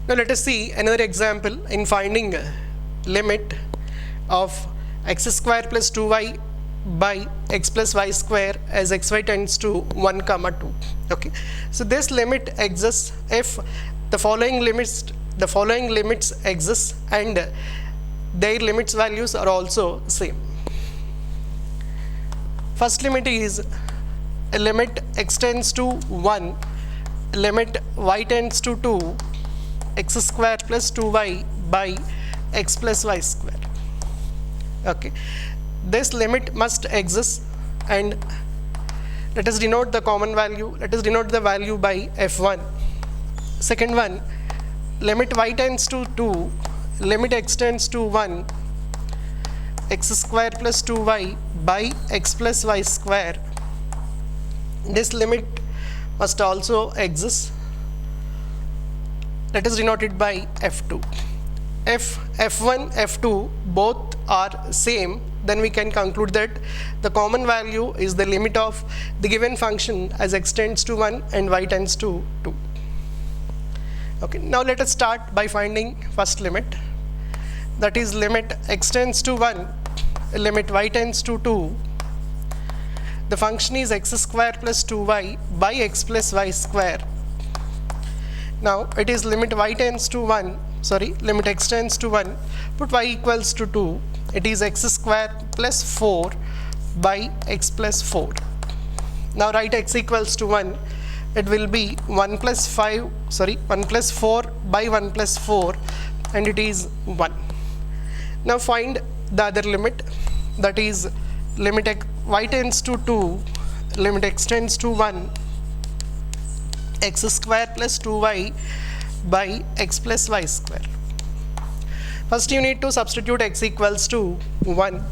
Now let us see another example in finding limit of x square plus 2y by x plus y square as xy tends to 1 comma 2. Okay, so this limit exists if the following limits exist and their limits values are also same. First limit is limit x tends to 1, limit y tends to 2, x square plus 2y by x plus y square. Okay, this limit must exist, and let us denote the common value. Let us denote the value by f1. Second one, limit y tends to 2, limit x tends to 1, x square plus 2y by x plus y square. This limit must also exist. Let us denote it by f2. If f1, f2 both are same, then we can conclude that the common value is the limit of the given function as x tends to 1 and y tends to 2. Okay, now let us start by finding first limit, that is limit x tends to 1, limit y tends to 2. The function is x square plus 2y by x plus y square. Now it is limit y tends to 1, limit x tends to 1, put y equals to 2. It is x square plus 4 by x plus 4. Now write x equals to 1. It will be 1 plus 4 by 1 plus 4, and it is 1. Now find the other limit, that is limit y tends to 2, limit x tends to 1, x square plus 2y by x plus y square. First you need to substitute x equals to 1.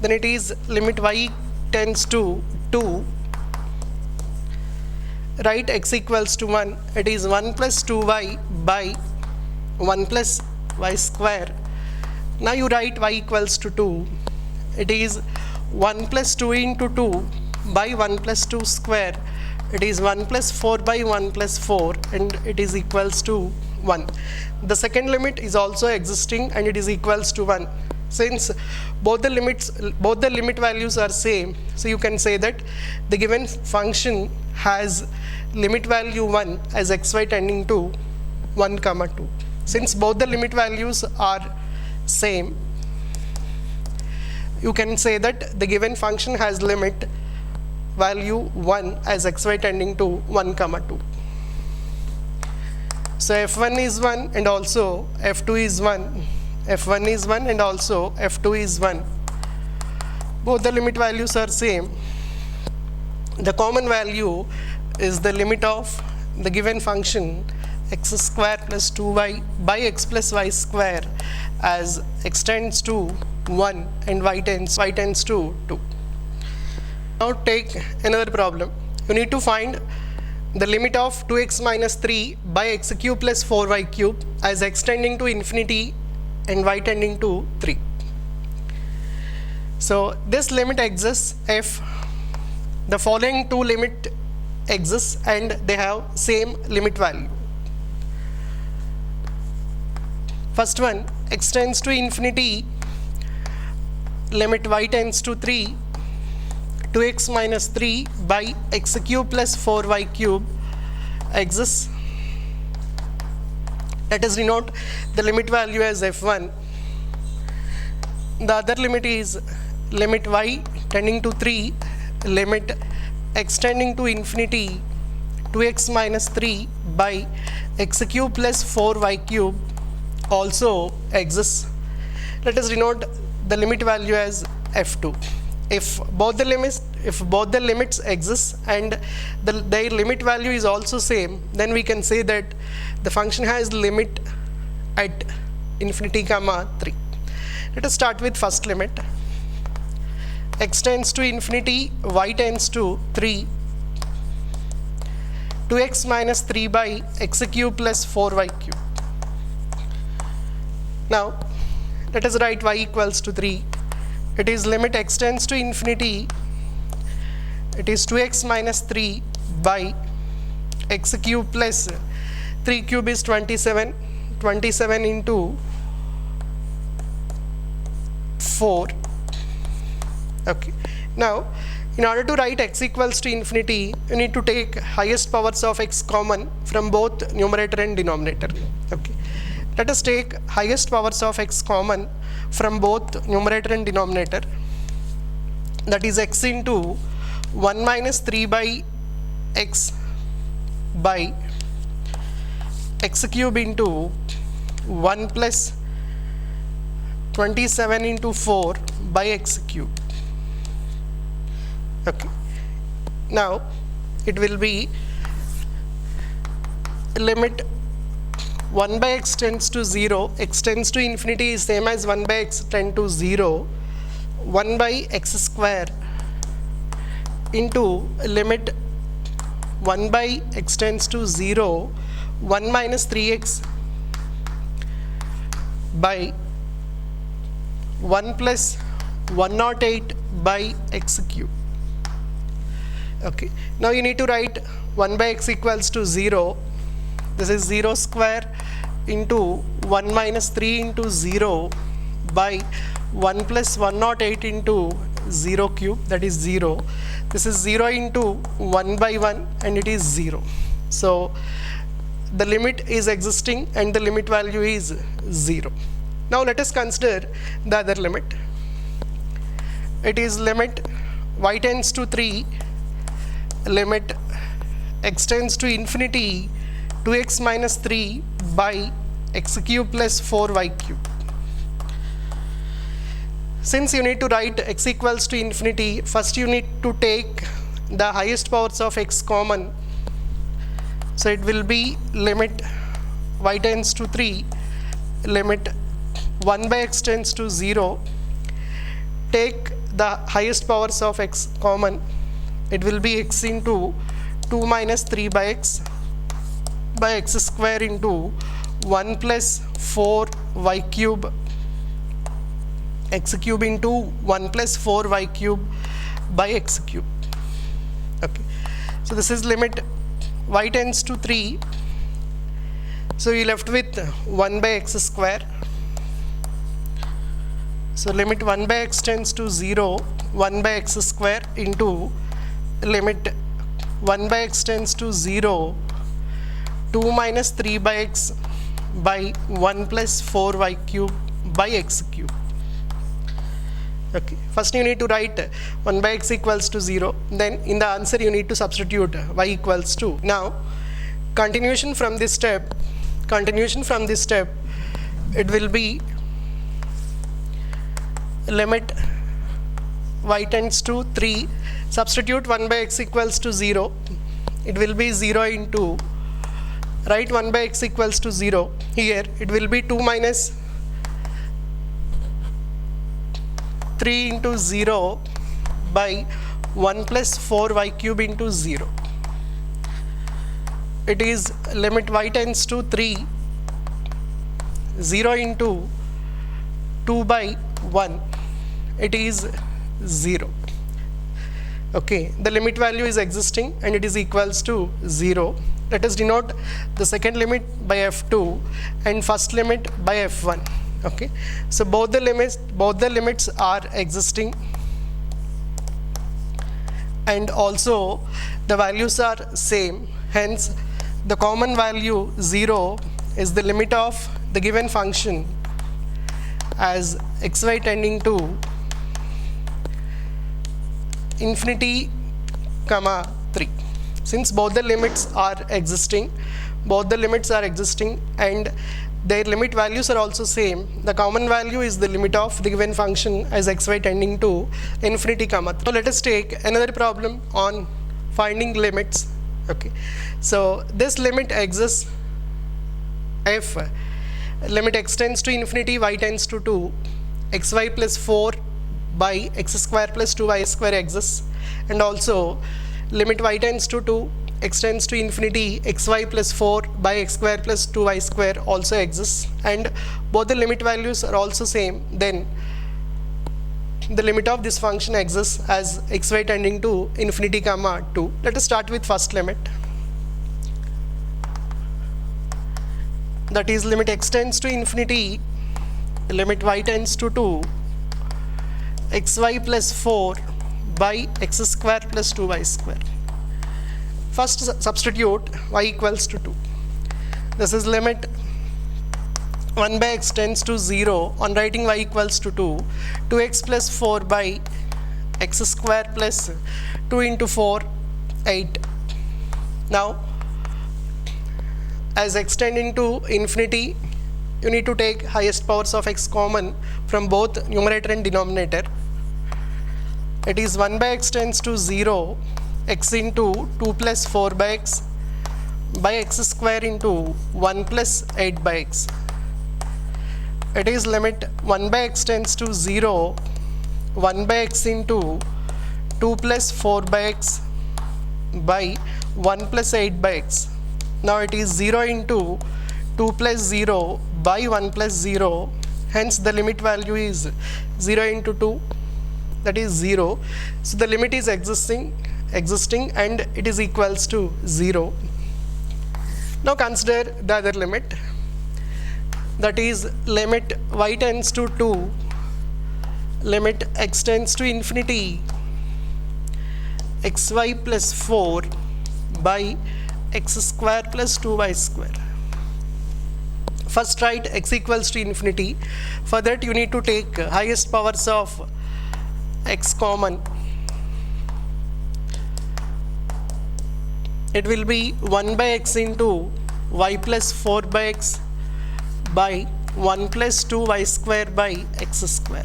Then it is limit y tends to 2. Write x equals to 1. It is 1 plus 2y by 1 plus y square. Now you write y equals to 2. It is 1 plus 2 into 2 by 1 plus 2 square. It is 1 plus 4 by 1 plus 4, and it is equals to 1. The second limit is also existing and it is equals to 1. Since both the limit values are same, so you can say that the given function has limit value 1 as xy tending to 1 comma 2. Since both the limit values are same, you can say that the given function has limit value 1 as xy tending to 1 comma 2. So f1 is 1 and also f2 is 1. f1 is 1 and also f2 is 1. Both the limit values are same. The common value is the limit of the given function x square plus 2y by x plus y square as x tends to 1 and y tends to 2. Now take another problem. You need to find the limit of 2x minus 3 by x cube plus 4y cube as x tending to infinity and y tending to 3. So this limit exists if the following two limit exists and they have same limit value. First one, x tends to infinity, limit y tends to 3, 2x minus 3 by x cube plus 4y cube exists. Let us denote the limit value as f1. The other limit is limit y tending to 3, limit x tending to infinity, 2x minus 3 by x cube plus 4y cube also exists. Let us denote the limit value as f2. If both the limits exist and their limit value is also same, then we can say that the function has limit at infinity comma 3. Let us start with first limit. X tends to infinity, y tends to 3, 2x minus 3 by x cube plus 4y cube. Now let us write y equals to 3. It is limit x tends to infinity, it is 2x minus 3 by x cube plus 3 cube is 27, 27 into 4. Okay, now in order to write x equals to infinity, you need to take highest powers of x common from both numerator and denominator. Okay, let us take highest powers of x common from both numerator and denominator, that is x into 1 minus 3 by x by x cube into 1 plus 27 into 4 by x cube. Okay, now it will be limit 1 by x tends to 0, x tends to infinity is same as 1 by x tend to 0, 1 by x square into limit 1 by x tends to 0, 1 minus 3x by 1 plus 108 by x cube. Okay, now you need to write 1 by x equals to 0. This is 0 square into 1 minus 3 into 0 by 1 plus 108 into 0 cube, that is 0. This is 0 into 1 by 1 and it is 0. So the limit is existing and the limit value is 0. Now let us consider the other limit. It is limit y tends to 3, limit x tends to infinity 2x minus 3 by x cube plus 4y cube. Since you need to write x equals to infinity, first you need to take the highest powers of x common. So it will be limit y tends to 3, limit 1 by x tends to 0. Take the highest powers of x common. It will be x into 2 minus 3 by x square into 1 plus 4y cube, x cube into 1 plus 4y cube by x cube. Okay, so this is limit y tends to 3. So you left with 1 by x square. So limit 1 by x tends to 0, 1 by x square into limit 1 by x tends to 0, 2 minus 3 by x by 1 plus 4y cube by x cube. Okay, first you need to write 1 by x equals to 0, then in the answer you need to substitute y equals to. Now continuation from this step, it will be limit y tends to 3, substitute 1 by x equals to 0, it will be 0 into, write 1 by x equals to 0, here it will be 2 minus 3 into 0 by 1 plus 4y cube into 0. It is limit y tends to 3, 0 into 2 by 1, it is 0. Okay, the limit value is existing and it is equals to 0. Let us denote the second limit by f2 and first limit by f1. Okay, so both the limits are existing and also the values are same, hence the common value 0 is the limit of the given function as xy tending to infinity comma 3. Since both the limits are existing and their limit values are also same, the common value is the limit of the given function as xy tending to infinity comma 3. So let us take another problem on finding limits. Okay, so this limit exists if limit x tends to infinity, y tends to 2, xy plus 4 by x square plus 2y square exists, and also limit y tends to 2, x tends to infinity, xy plus 4 by x square plus 2y square also exists, and both the limit values are also same, then the limit of this function exists as xy tending to infinity comma 2. Let us start with first limit. that is limit x tends to infinity, limit y tends to 2, xy plus 4 by x square plus 2y square. First substitute y equals to 2. This is limit 1 by x tends to 0. On writing y equals to 2, 2x plus 4 by x square plus 2 into 4, 8. Now, as x tending to infinity, you need to take highest powers of x common from both numerator and denominator. It is 1 by x tends to 0, x into 2 plus 4 by x square into 1 plus 8 by x. It is limit 1 by x tends to 0, 1 by x into 2 plus 4 by x by 1 plus 8 by x. Now it is 0 into 2 plus 0 by 1 plus 0. Hence the limit value is 0 into 2, that is 0. So the limit is existing and it is equals to 0. Now consider the other limit, that is limit y tends to 2, limit x tends to infinity, xy plus 4 by x square plus 2y square. First write x equals to infinity. For that you need to take highest powers of x common. It will be 1 by x into y plus 4 by x by 1 plus 2y square by x square.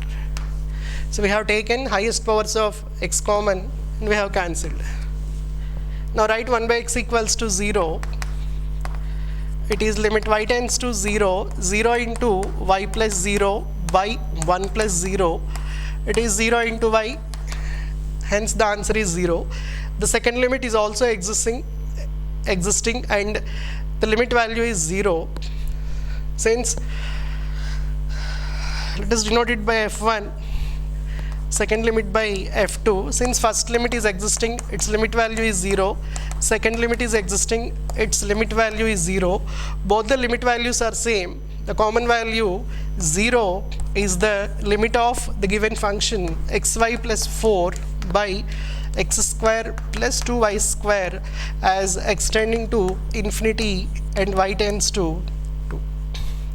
So we have taken highest powers of x common and we have cancelled. Now write 1 by x equals to 0. It is limit y tends to 0, 0 into y plus 0 by 1 plus 0. It is 0 into y, hence the answer is 0. The second limit is also existing and the limit value is 0. Since let us denote it by f1, second limit by f2. Since first limit is existing, its limit value is 0. Second limit is existing, its limit value is 0. Both the limit values are same. The common value 0 is the limit of the given function xy plus 4 by x square plus 2y square as x tending to infinity and y tends to 2.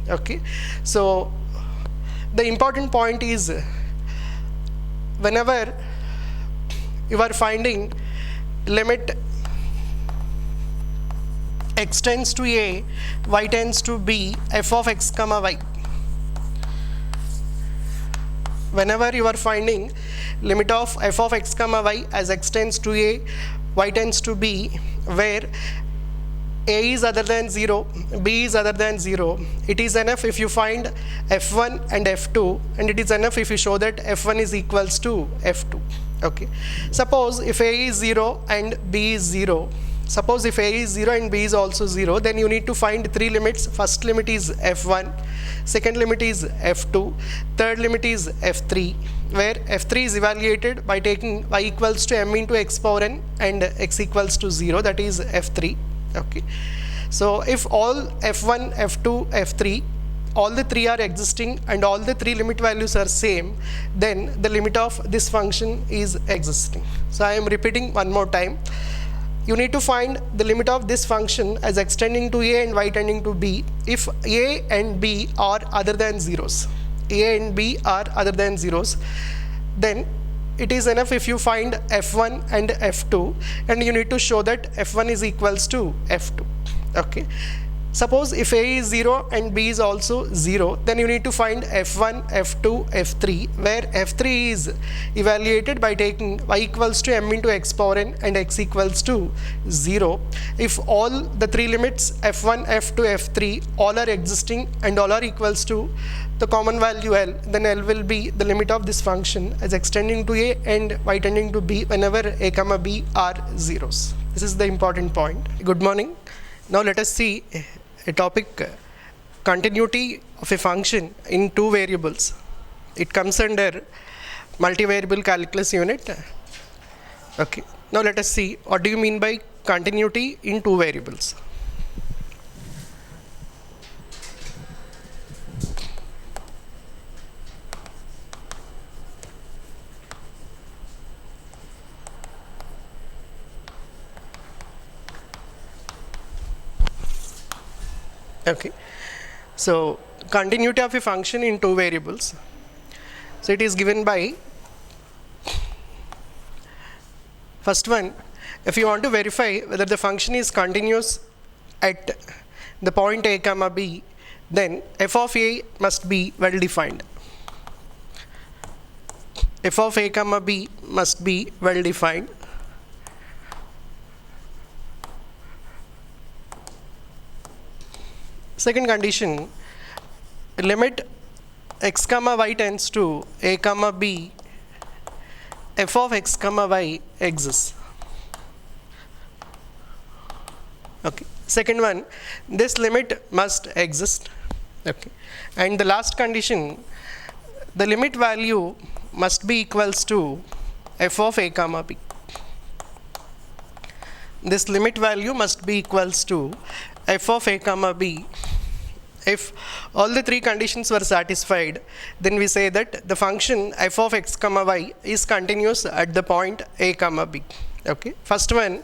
Okay, so the important point is, whenever you are finding limit x tends to a, y tends to b, f of x comma y. Whenever you are finding limit of f of x comma y as x tends to a, y tends to b, where a is other than 0, b is other than 0, it is enough if you find f1 and f2, and it is enough if you show that f1 is equals to f2. Okay. Suppose if a is 0 and b is 0, suppose if a is 0 and b is also 0, then you need to find three limits. First limit is f1, second limit is f2, third limit is f3, where f3 is evaluated by taking y equals to m into x power n and x equals to 0, that is f3. Okay. So if all f1, f2, f3, all the three are existing and all the three limit values are same, then the limit of this function is existing. So I am repeating one more time. You need to find the limit of this function as x tending to a and y tending to b if a and b are other than zeros. A and b are other than zeros, then it is enough if you find f1 and f2, and you need to show that f1 is equals to f2. Okay. Suppose if a is 0 and b is also 0, then you need to find f1, f2, f3, where f3 is evaluated by taking y equals to m into x power n and x equals to 0. If all the three limits f1, f2, f3 all are existing and all are equals to the common value L, then L will be the limit of this function as x tending to a and y tending to b whenever a comma b are zeros. This is the important point. Good morning. Now let us see a topic, continuity of a function in two variables. It comes under multivariable calculus unit. Okay. Now let us see what do you mean by continuity in two variables. Okay. So continuity of a function in two variables. So it is given by, first one, if you want to verify whether the function is continuous at the point a comma b, then f of a must be well defined. F of a comma b must be well defined. Second condition, limit x comma y tends to a comma b, f of x comma y exists. Okay. Second one, this limit must exist. Okay. And the last condition, the limit value must be equals to f of a comma b. This limit value must be equals to f of a comma b. If all the three conditions were satisfied, then we say that the function f of x comma y is continuous at the point a comma b. Okay. First one,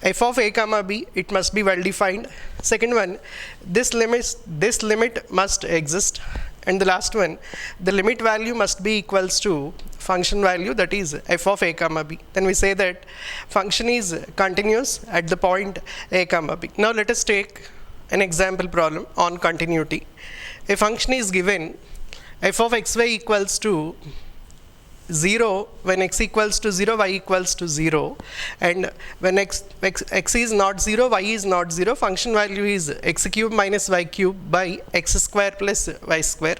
f of a comma b, it must be well defined. Second one, this limit must exist. And the last one, the limit value must be equals to function value, that is f of a comma b. Then we say that function is continuous at the point a comma b. Now let us take an example problem on continuity. A function is given, f of xy equals to 0 when x equals to 0, y equals to 0, and when x is not 0, y is not 0, function value is x cube minus y cube by x square plus y square.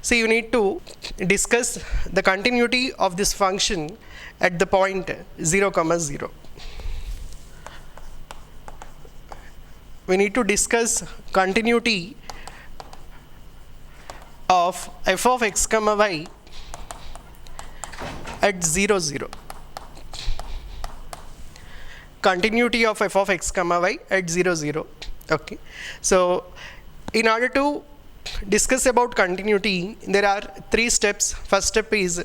So you need to discuss the continuity of this function at the point 0 comma 0. We need to discuss continuity of f of x comma y at 0 0. Continuity of f of x comma y at 0 0. Okay. So in order to discuss about continuity, there are three steps. First step is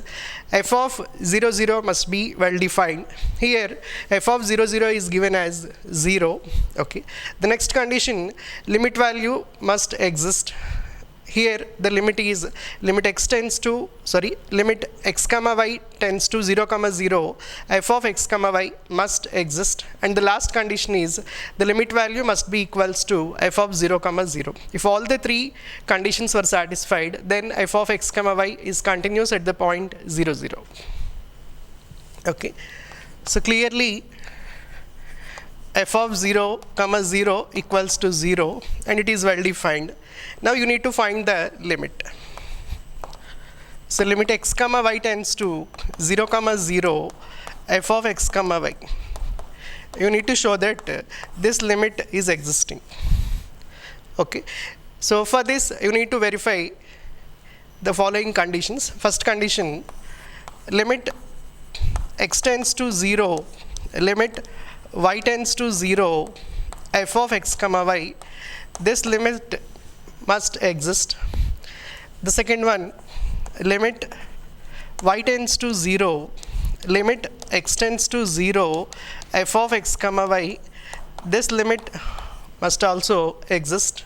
f of 0 0 must be well defined. Here f of 0 0 is given as 0. Okay. The next condition, limit value must exist. Here the limit is limit x comma y tends to 0 comma 0, f of x comma y must exist. And the last condition is the limit value must be equals to f of 0 comma 0. If all the three conditions were satisfied, then f of x comma y is continuous at the point 0 0. Okay. So clearly f of 0 comma 0 equals to 0, and it is well defined. Now you need to find the limit. So limit x comma y tends to 0 comma 0, f of x comma y. You need to show that this limit is existing. Okay. So for this you need to verify the following conditions. First condition, limit x tends to 0, limit y tends to 0, f of x comma y. This limit must exist. The second one, limit y tends to 0, limit x tends to 0, f of x comma y. This limit must also exist.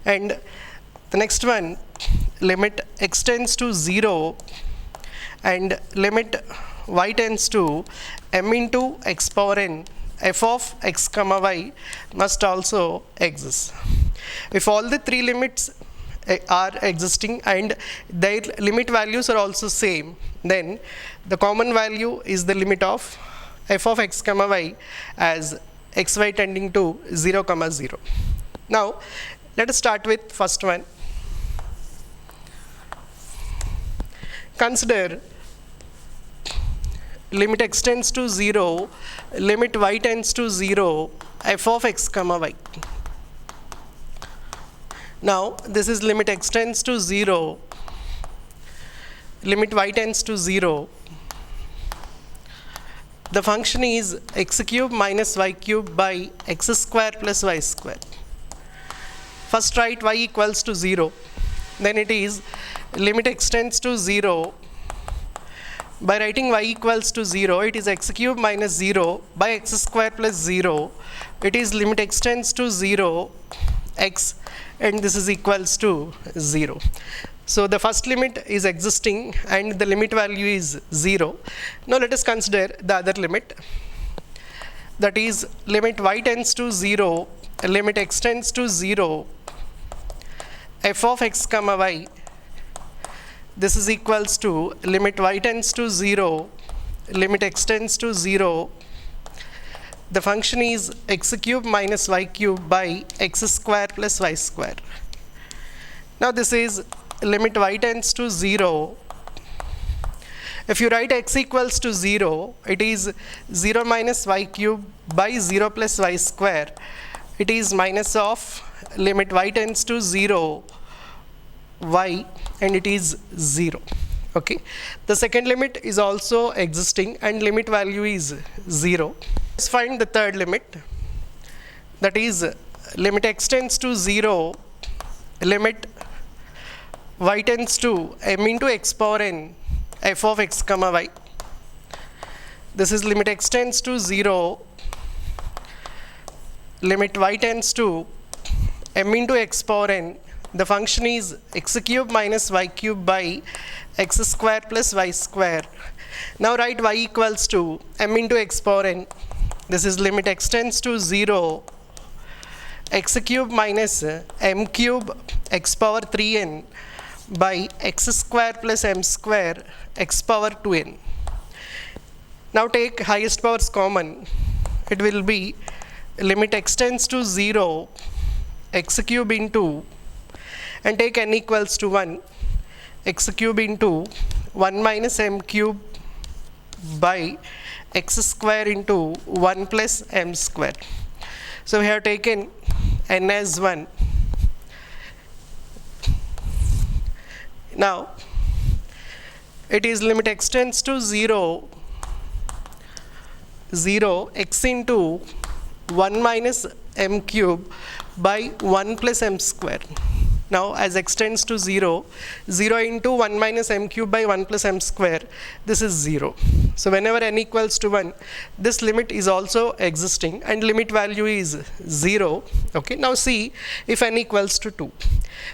And the next one, limit x tends to 0 and limit y tends to m into x power n, f of x comma y must also exist. If all the three limits are existing and their limit values are also same, then the common value is the limit of f of x comma y as xy tending to 0 comma 0. Now let us start with first one. Consider limit x tends to 0, limit y tends to 0, f of x comma y. Now this is limit x tends to 0, limit y tends to 0. The function is x cube minus y cube by x square plus y square. First write y equals to 0. Then it is limit x tends to 0. By writing y equals to 0, it is x cube minus 0 by x square plus 0. It is limit x tends to 0, x, and this is equals to 0. So the first limit is existing and the limit value is 0. Now let us consider the other limit, that is limit y tends to 0, limit x tends to 0, f of x comma y, this is equals to limit y tends to 0, limit x tends to 0, the function is x cube minus y cube by x square plus y square. Now this is limit y tends to 0. If you write x equals to 0, it is 0 minus y cube by 0 plus y square. It is minus of limit y tends to 0, y, and it is 0. Okay. The second limit is also existing and limit value is 0. Let's find the third limit, that is limit x tends to 0, limit y tends to m into x power n f of x comma y. This is limit x tends to 0, limit y tends to m into x power n. The function is x cube minus y cube by x square plus y square. Now write y equals to m into x power n. This is limit x tends to 0, x cube minus m cube x power 3n by x square plus m square x power 2n. Now take highest powers common. It will be limit x tends to 0, x cube into, and take n equals to 1, x cube into 1 minus m cube by x square into 1 plus m square. So we have taken n as 1. Now it is limit x tends to 0, 0 x into 1 minus m cube by 1 plus m square. Now as x tends to 0, 0 into 1 minus m cube by 1 plus m square, this is 0. So whenever n equals to 1, this limit is also existing and limit value is 0. Okay. Now see if n equals to 2.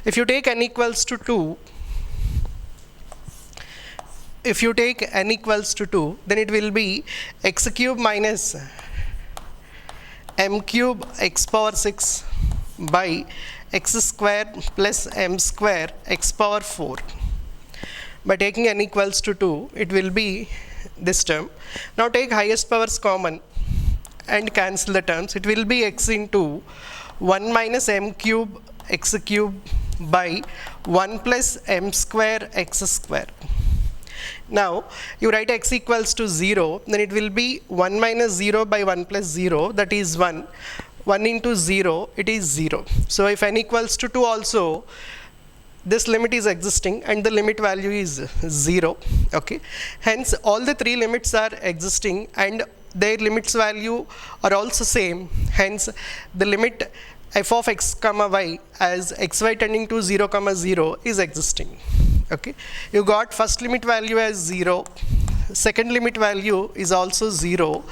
If you take n equals to 2, if you take n equals to 2, then it will be x cube minus m cube x power 6 by x square plus m square x power 4. By taking n equals to 2, it will be this term. Now take highest powers common and cancel the terms. It will be x into 1 minus m cube x cube by 1 plus m square x square. Now you write x equals to 0, then it will be 1 minus 0 by 1 plus 0, that is 1. 1 into 0, it is 0. So if n equals to 2 also, this limit is existing and the limit value is 0. Okay. Hence all the three limits are existing and their limits value are also same. Hence the limit f of x comma y as xy tending to 0 comma 0 is existing. Okay. You got first limit value as 0, second limit value is also 0,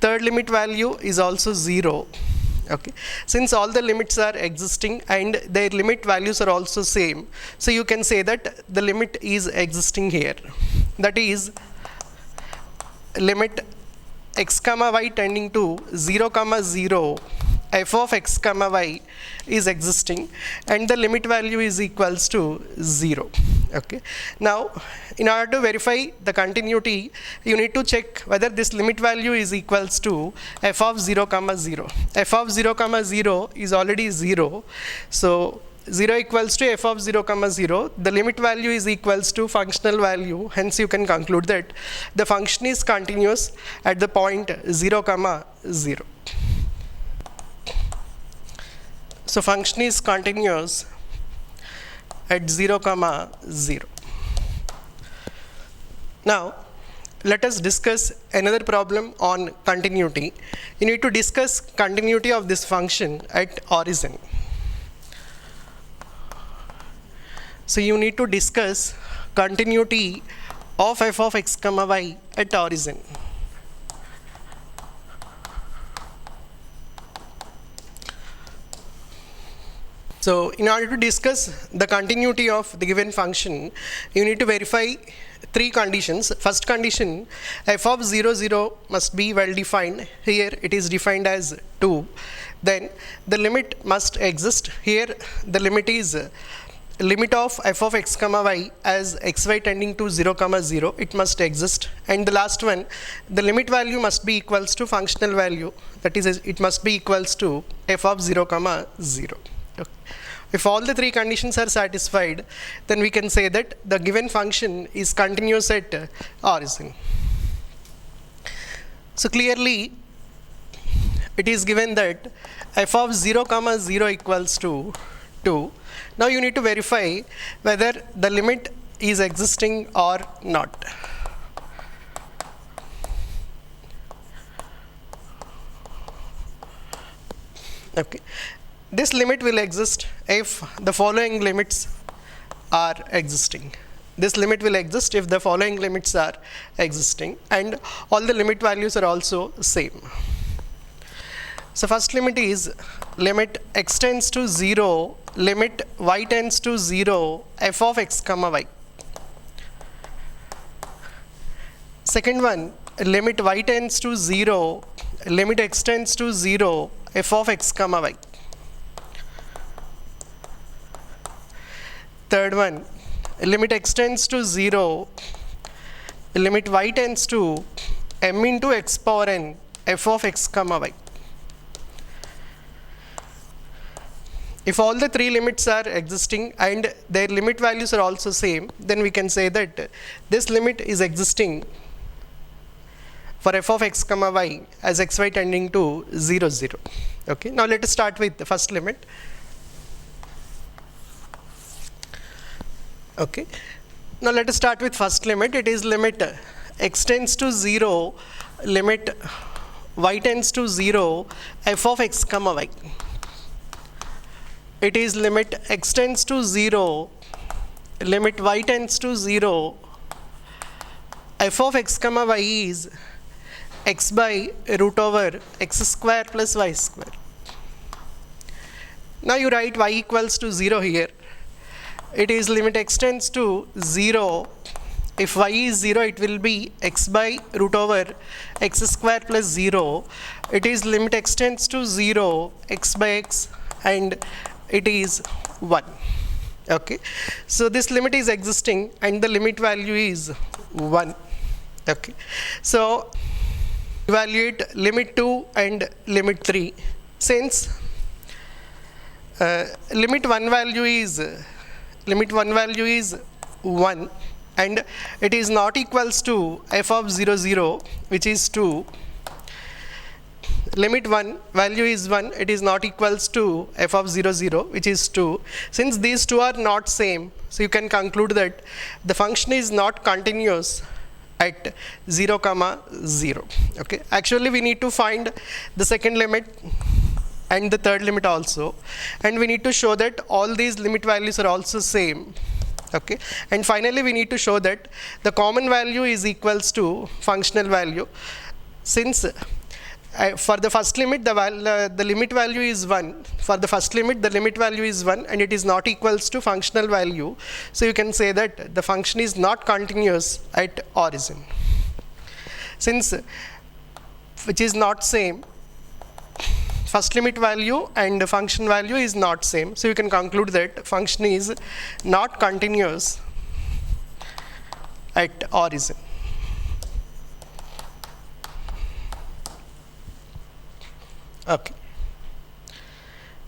third limit value is also 0. Okay. Since all the limits are existing and their limit values are also same, so you can say that the limit is existing here. That is limit x comma y tending to 0 comma 0 f of x comma y is existing and the limit value is equals to 0. Okay. Now in order to verify the continuity, you need to check whether this limit value is equals to f of 0 comma 0. F of 0 comma 0 is already 0. So 0 equals to f of 0 comma 0, the limit value is equals to functional value. Hence you can conclude that the function is continuous at the point 0 comma 0. So function is continuous at 0 comma 0. Now let us discuss another problem on continuity. You need to discuss continuity of this function at origin. So you need to discuss continuity of f of x comma y at origin. So in order to discuss the continuity of the given function, you need to verify three conditions. First condition, f of 0, 0 must be well defined. Here it is defined as 2. Then the limit must exist. Here the limit is limit of f of x comma y as xy tending to 0 comma 0. It must exist. And the last one, the limit value must be equals to functional value. That is, it must be equals to f of 0 comma 0. Okay. If all the three conditions are satisfied, then we can say that the given function is continuous at origin. So clearly it is given that f of 0 comma 0 equals to 2. Now you need to verify whether the limit is existing or not. Okay. This limit will exist if the following limits are existing. This limit will exist if the following limits are existing and all the limit values are also same. So first limit is limit x tends to 0, limit y tends to 0, f of x comma y. Second one, limit y tends to 0, limit x tends to 0, f of x comma y. Third one, limit x tends to 0, limit y tends to m into x power n, f of x comma y. If all the three limits are existing and their limit values are also same, then we can say that this limit is existing for f of x comma y as xy tending to 0, 0. Okay. Now let us start with the first limit. Okay. Now let us start with first limit. It is limit x tends to 0, limit y tends to 0, f of x comma y. It is limit x tends to 0, limit y tends to 0, f of x comma y is x by root over x square plus y square. Now you write y equals to 0 here. It is limit x tends to 0. If y is 0, it will be x by root over x square plus 0. It is limit x tends to 0, x by x, and it is 1. Okay. So this limit is existing and the limit value is 1. Okay. So evaluate limit 2 and limit 3. Since limit 1 value is 1 and it is not equals to f of 0, 0, which is 2. Limit 1 value is 1, it is not equals to f of 0, 0, which is 2. Since these two are not same, so you can conclude that the function is not continuous at 0 comma 0. Okay. Actually we need to find the second limit and the third limit also, and we need to show that all these limit values are also same. Okay. And finally we need to show that the common value is equals to functional value. Since for the first limit the limit value is 1, for the first limit the limit value is 1 and it is not equals to functional value, so you can say that the function is not continuous at origin. Since which is not same, first limit value and the function value is not same, so you can conclude that function is not continuous at origin. Okay.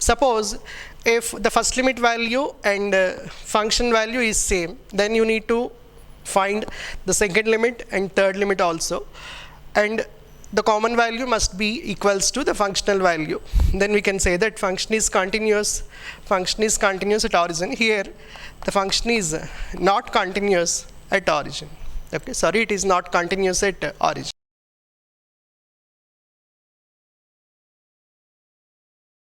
Suppose if the first limit value and function value is same, then you need to find the second limit and third limit also, and the common value must be equals to the functional value. Then we can say that function is continuous at origin. Here the function is not continuous at origin. Okay. Sorry, it is not continuous at origin.